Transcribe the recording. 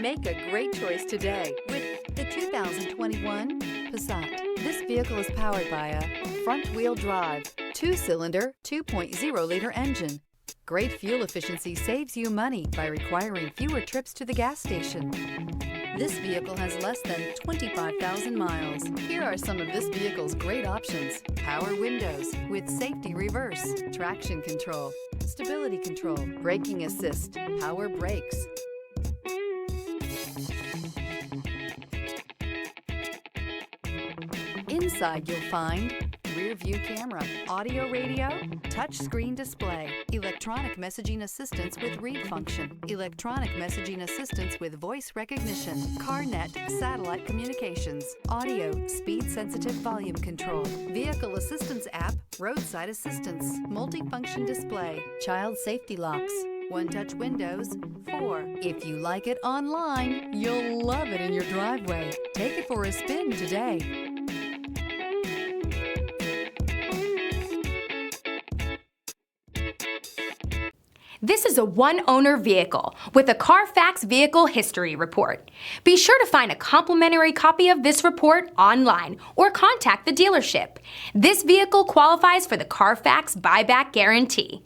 Make a great choice today with the 2021 Passat. This vehicle is powered by a front-wheel drive, 2-cylinder, 2.0-liter engine. Great fuel efficiency saves you money by requiring fewer trips to the gas station. This vehicle has less than 25,000 miles. Here are some of this vehicle's great options: power windows with safety reverse, traction control, stability control, braking assist, power brakes. Inside you'll find rear view camera, audio radio, touchscreen display, electronic messaging assistance with read function, electronic messaging assistance with voice recognition, CarNet satellite communications, audio speed-sensitive volume control, vehicle assistance app, roadside assistance, multifunction display, child safety locks, one-touch windows. 4. If you like it online, you'll love it in your driveway. Take it for a spin today. This is a one-owner vehicle with a Carfax Vehicle History Report. Be sure to find a complimentary copy of this report online or contact the dealership. This vehicle qualifies for the Carfax Buyback Guarantee.